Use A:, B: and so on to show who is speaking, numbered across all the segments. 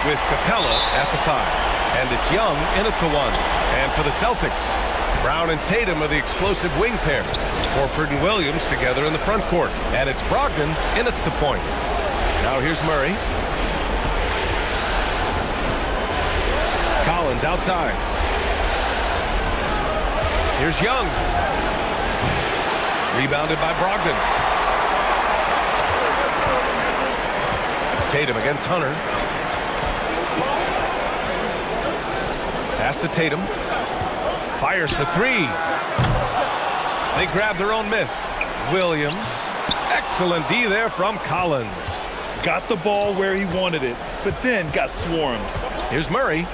A: with Capella at the 5. And it's Young in at the 1. And for the Celtics, Brown and Tatum are the explosive wing pair. Horford and Williams together in the front court. And it's Brogdon in at the point. Now here's Murray. Collins outside. Here's Young. Rebounded by Brogdon. Tatum against Hunter. Pass to Tatum. Fires for 3. They grab their own miss. Williams. Excellent D there from Collins.
B: Got the ball where he wanted it, but then got swarmed.
A: Here's Murray.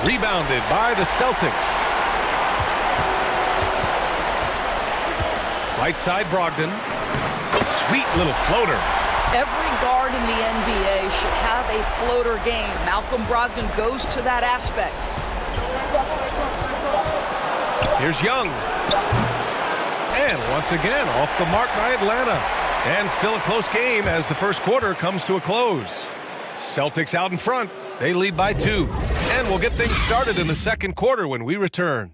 A: Rebounded by the Celtics. Right side, Brogdon. Sweet little floater.
C: Every guard in the NBA should have a floater game. Malcolm Brogdon goes to that aspect.
A: Here's Young. And once again, off the mark by Atlanta. And still a close game as the first quarter comes to a close. Celtics out in front. They lead by 2. And we'll get things started in the second quarter when we return.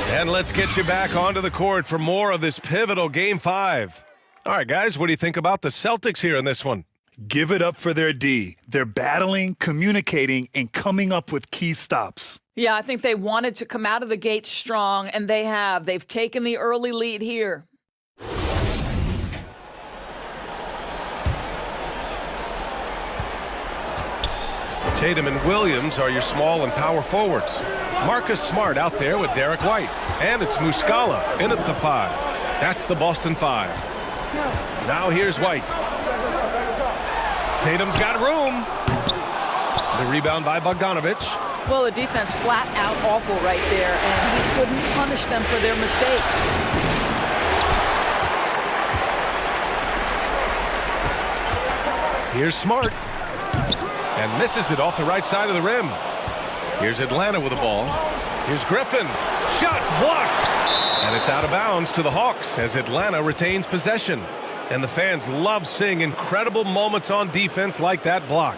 A: And let's get you back onto the court for more of this pivotal Game 5. All right, guys, what do you think about the Celtics here in this one?
B: Give it up for their D. They're battling, communicating, and coming up with key stops.
C: Yeah, I think they wanted to come out of the gate strong, and they have. They've taken the early lead here.
A: Tatum and Williams are your small and power forwards. Marcus Smart out there with Derek White. And it's Muscala in at the 5. That's the Boston 5. Now here's White. Tatum's got room. The rebound by Bogdanovic.
C: Well, the defense flat out awful right there, and he couldn't punish them for their mistake.
A: Here's Smart. And misses it off the right side of the rim. Here's Atlanta with the ball. Here's Griffin. Shot blocked. And it's out of bounds to the Hawks as Atlanta retains possession. And the fans love seeing incredible moments on defense like that block.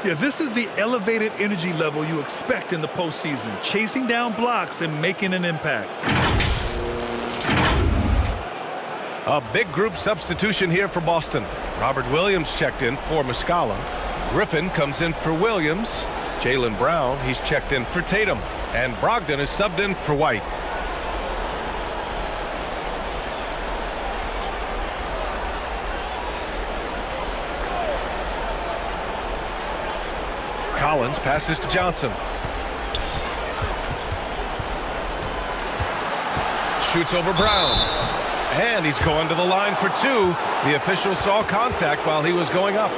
B: Yeah, this is the elevated energy level you expect in the postseason. Chasing down blocks and making an impact.
A: A big group substitution here for Boston. Robert Williams checked in for Muscala. Griffin comes in for Williams. Jaylen Brown, he's checked in for Tatum. And Brogdon is subbed in for White. Collins passes to Johnson. Shoots over Brown. And he's going to the line for 2. The official saw contact while he was going up.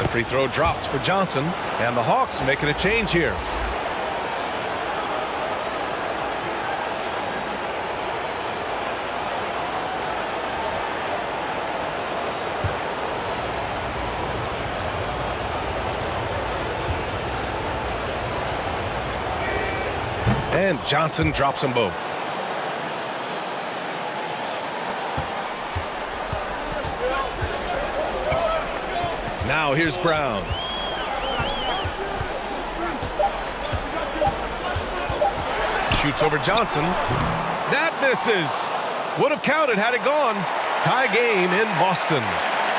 A: Free throw drops for Johnson, and the Hawks making a change here. And Johnson drops them both. Now here's Brown. Shoots over Johnson. That misses. Would have counted had it gone. Tie game in Boston.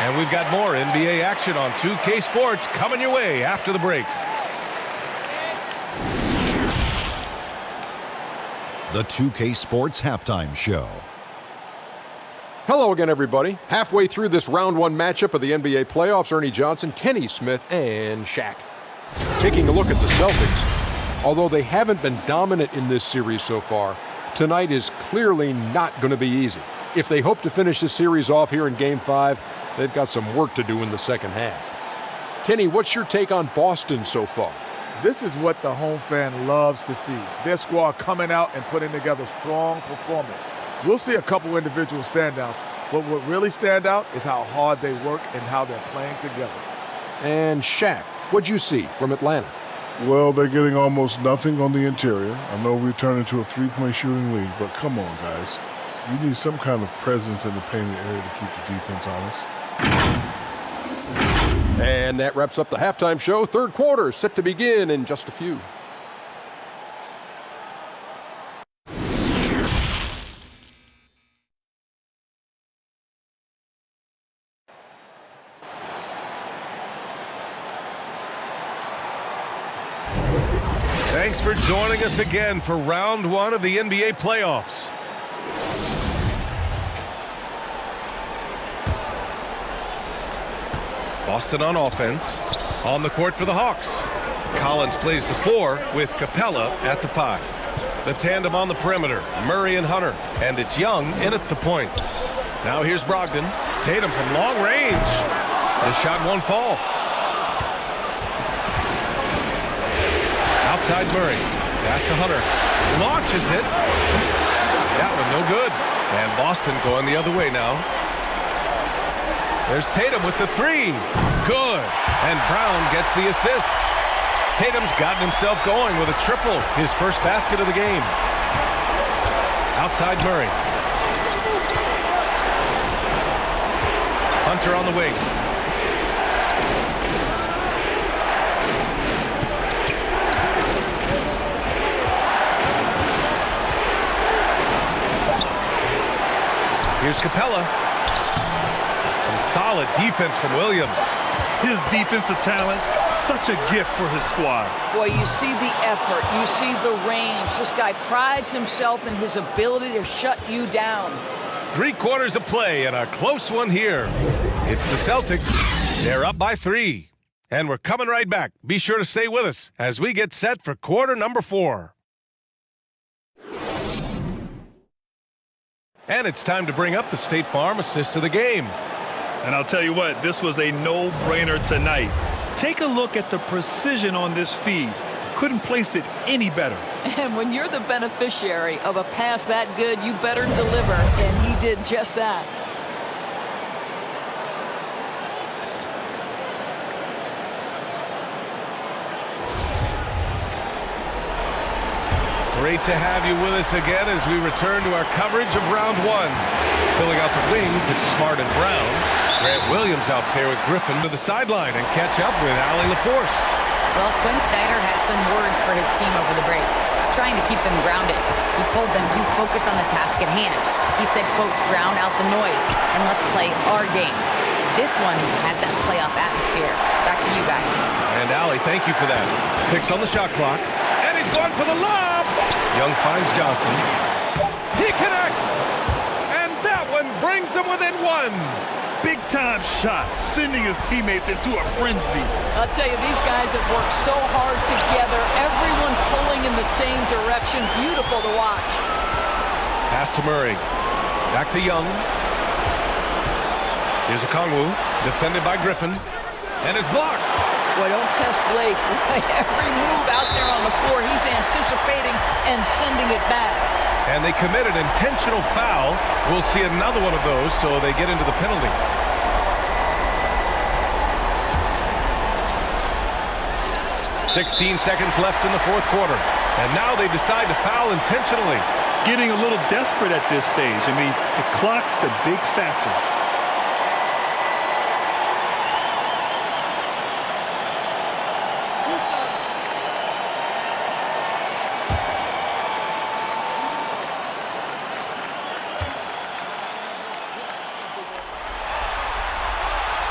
A: And we've got more NBA action on 2K Sports coming your way after the break.
D: The 2K Sports Halftime Show.
E: Hello again, everybody. Halfway through this round 1 matchup of the NBA playoffs, Ernie Johnson, Kenny Smith, and Shaq. Taking a look at the Celtics, although they haven't been dominant in this series so far, tonight is clearly not going to be easy. If they hope to finish this series off here in Game 5, They've got some work to do in the second half. Kenny, what's your take on Boston so far?
F: This is what the home fan loves to see. Their squad coming out and putting together strong performance. We'll see a couple individual standouts, but what really stand out is how hard they work and how they're playing together.
E: And Shaq, what'd you see from Atlanta?
G: Well, they're getting almost nothing on the interior. I know we turned into a three-point shooting league, but come on, guys. You need some kind of presence in the painted area to keep the defense honest.
E: And that wraps up the halftime show. Third quarter set to begin in just a few.
A: Thanks for joining us again for round one of the NBA playoffs. Boston on offense. On the court for the Hawks. Collins plays the 4 with Capella at the 5. The tandem on the perimeter, Murray and Hunter. And it's Young in at the point. Now here's Brogdon. Tatum from long range. The shot won't fall. Outside Murray. Pass to Hunter. Launches it. That one no good. And Boston going the other way now. There's Tatum with the 3. Good. And Brown gets the assist. Tatum's gotten himself going with a triple. His first basket of the game. Outside Murray. Hunter on the wing. Here's Capella. Some solid defense from Williams.
B: His defensive talent, such a gift for his squad.
C: Boy, you see the effort. You see the range. This guy prides himself in his ability to shut you down.
A: 3 quarters of play and a close one here. It's the Celtics. They're up by 3. And we're coming right back. Be sure to stay with us as we get set for quarter number 4. And it's time to bring up the State Farm assist of the game.
B: And I'll tell you what, this was a no-brainer tonight. Take a look at the precision on this feed. Couldn't place it any better.
C: And when you're the beneficiary of a pass that good, you better deliver. And he did just that.
A: Great to have you with us again as we return to our coverage of round 1. Filling out the wings, it's Smart and Brown. Grant Williams out there with Griffin to the sideline and catch up with Allie LaForce.
H: Well, Quinn Snyder had some words for his team over the break. He's trying to keep them grounded. He told them to focus on the task at hand. He said, quote, drown out the noise and let's play our game. This one has that playoff atmosphere. Back to you guys.
A: And Allie, thank you for that. 6 on the shot clock. And he's going for the lob. Young finds Johnson. He connects. And that one brings him within 1.
B: Big-time shot, sending his teammates into a frenzy.
C: I'll tell you, these guys have worked so hard together. Everyone pulling in the same direction. Beautiful to watch.
A: Pass to Murray. Back to Young. Here's Okongwu, defended by Griffin. And is blocked.
C: Boy, don't test Blake. Every move out there on the floor, he's anticipating and sending it back.
A: And they committed intentional foul. We'll see another one of those, so they get into the penalty. "16 seconds left in the fourth quarter. And now they decide to foul intentionally.
B: Getting a little desperate at this stage. I mean, the clock's the big factor.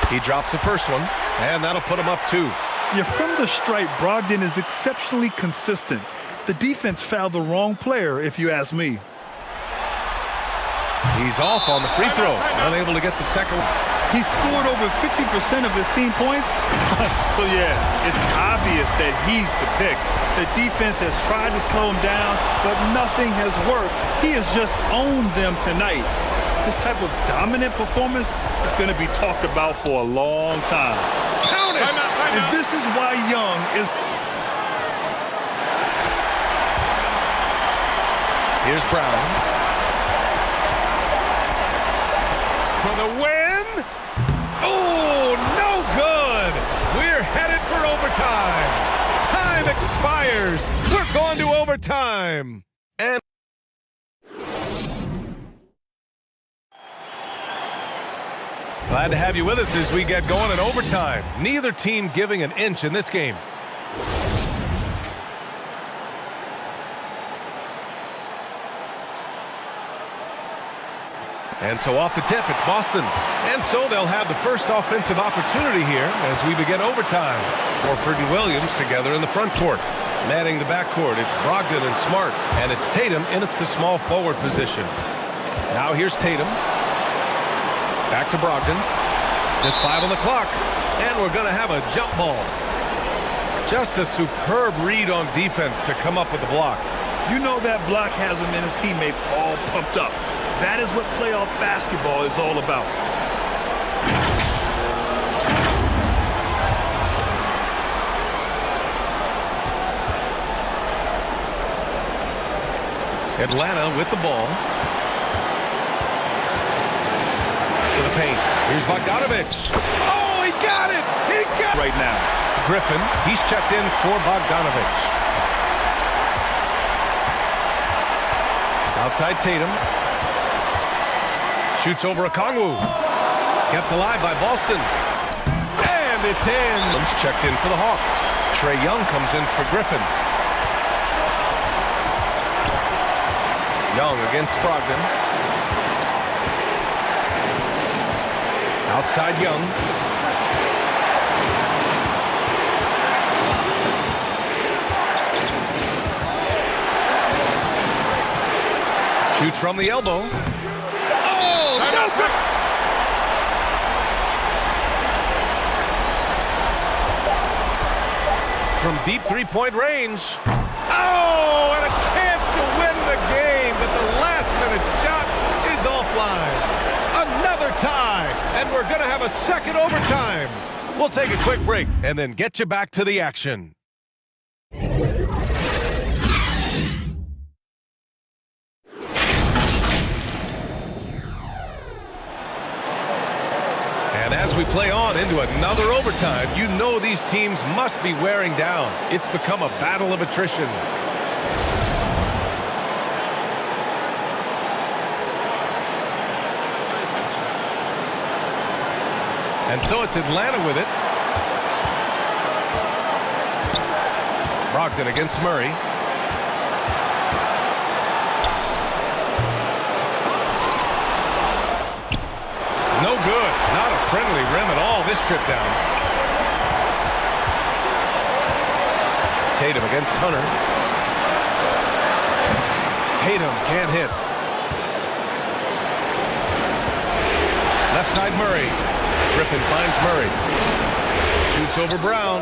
A: He drops the first one, and that'll put him up 2.
B: Yeah, from the stripe, Brogdon is exceptionally consistent. The defense fouled the wrong player, if you ask me.
A: He's off on the free throw, unable to get the second one.
B: He scored over 50% of his team points. So, yeah, it's obvious that he's the pick. The defense has tried to slow him down, but nothing has worked. He has just owned them tonight. This type of dominant performance is going to be talked about for a long time.
A: Count it!
B: And this is why Young is...
A: Here's Brown. For the win! Oh, no good! We're headed for overtime. Time expires. We're going to overtime. And glad to have you with us as we get going in overtime. Neither team giving an inch in this game. And so off the tip, it's Boston. And so they'll have the first offensive opportunity here as we begin overtime. Horford and Williams together in the front court. Manning the backcourt, it's Brogdon and Smart. And it's Tatum in at the small forward position. Now here's Tatum. Back to Brogdon. Just 5 on the clock. And we're going to have a jump ball. Just a superb read on defense to come up with the block.
B: You know that block has him and his teammates all pumped up. That is what playoff basketball is all about.
A: Atlanta with the ball. To the paint. Here's Bogdanovich. Oh, he got it! He got it!
B: Right now.
A: Griffin, he's checked in for Bogdanovich. Outside Tatum. Shoots over Okongwu. Kept alive by Boston. And it's in. Checked in for the Hawks. Trae Young comes in for Griffin. Young against Brogdon. Outside Young. Shoots from the elbow. Oh, no good! From deep three-point range. Oh, and a chance to win the game, but the last-minute shot is offline. Another tie, and we're going to have a second overtime. We'll take a quick break and then get you back to the action. And as we play on into another overtime, you know these teams must be wearing down. It's become a battle of attrition. And so it's Atlanta with it. Brogdon against Murray. No good. Not a friendly rim at all this trip down. Tatum against Hunter. Tatum can't hit. Left side Murray. Griffin finds Murray. Shoots over Brown.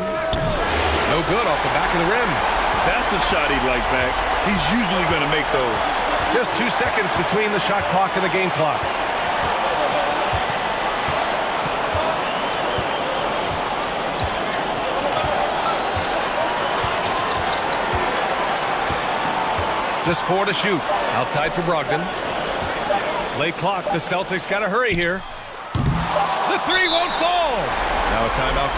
A: No good off the back of the rim.
B: That's a shot he'd like back. He's usually going to make those.
A: Just 2 seconds between the shot clock and the game clock. Just 4 to shoot. Outside for Brogdon. Late clock. The Celtics got to hurry here. The three won't fall. Now a timeout.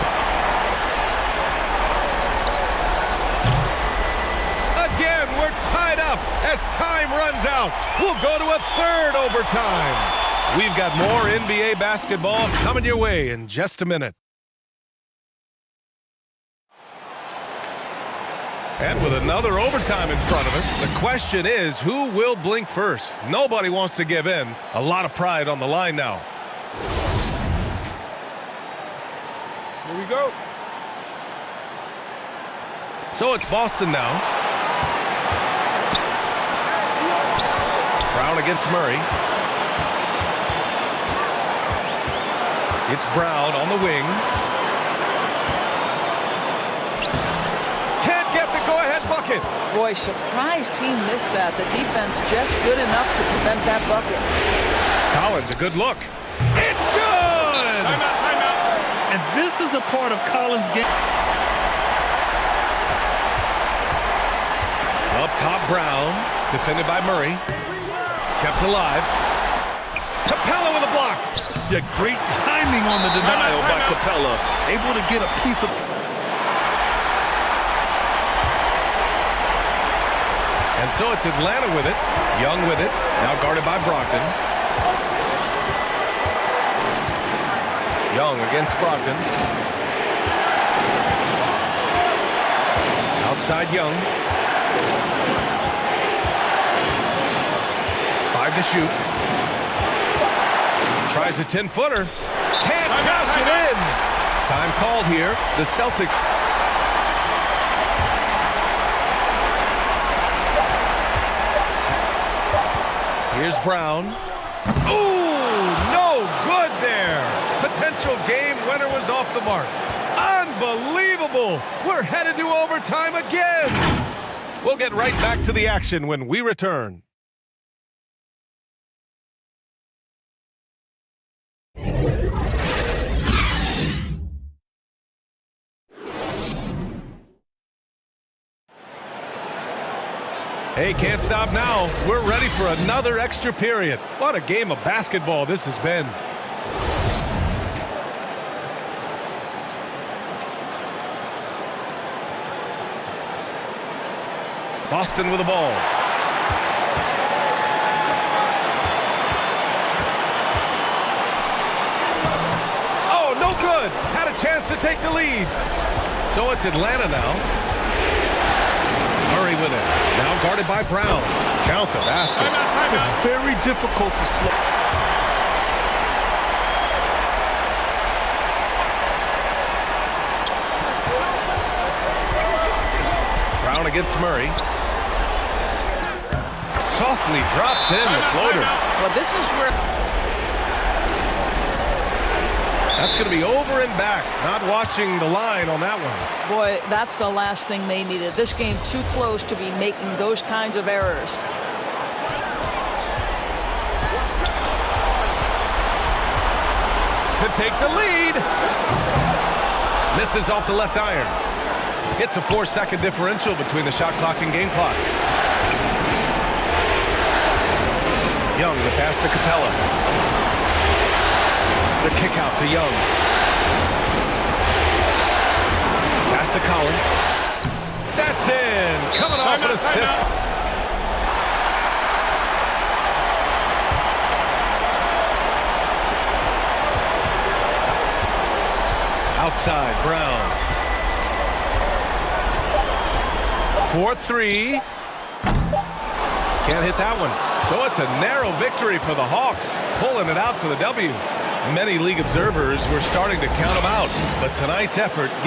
A: Again, we're tied up as time runs out. We'll go to a third overtime. We've got more NBA basketball coming your way in just a minute. And with another overtime in front of us, the question is, who will blink first? Nobody wants to give in. A lot of pride on the line now.
F: Here we go.
A: So it's Boston now. Brown against Murray. It's Brown on the wing. Can't get the go-ahead bucket.
C: Boy, surprised he missed that. The defense just good enough to prevent that bucket.
A: Collins, a good look. It's good!
B: Timeout, timeout. And this is a part of Collins' game.
A: Up top, Brown. Defended by Murray. Kept alive. Capella with a block.
B: Yeah, great timing on the denial by Capella. Able to get a piece of...
A: And so it's Atlanta with it. Young with it. Now guarded by Brogdon. Young against Brogdon. Outside Young. 5 to shoot. Tries a 10-footer. Can't cash it in. Time called here. The Celtics. Here's Brown. Ooh, no good there. Potential game winner was off the mark. Unbelievable. We're headed to overtime again. We'll get right back to the action when we return. Hey, can't stop now. We're ready for another extra period. What a game of basketball this has been. Boston with the ball. Oh, no good. Had a chance to take the lead. So it's Atlanta now. Murray with it. Now guarded by Brown. Count the basket.
B: It's very difficult to slow.
A: Brown against Murray. Softly drops in the floater.
C: Well, this is where...
A: That's going to be over and back. Not watching the line on that one.
C: Boy, that's the last thing they needed. This game too close to be making those kinds of errors.
A: To take the lead. Misses off the left iron. It's a 4-second differential between the shot clock and game clock. Young, the pass to Capella. The kick out to Young. Pass to Collins. That's in. Coming off an assist. Outside, Brown. 4-3. Can't hit that one. So it's a narrow victory for the Hawks, pulling it out for the W. Many league observers were starting to count them out, but tonight's effort gives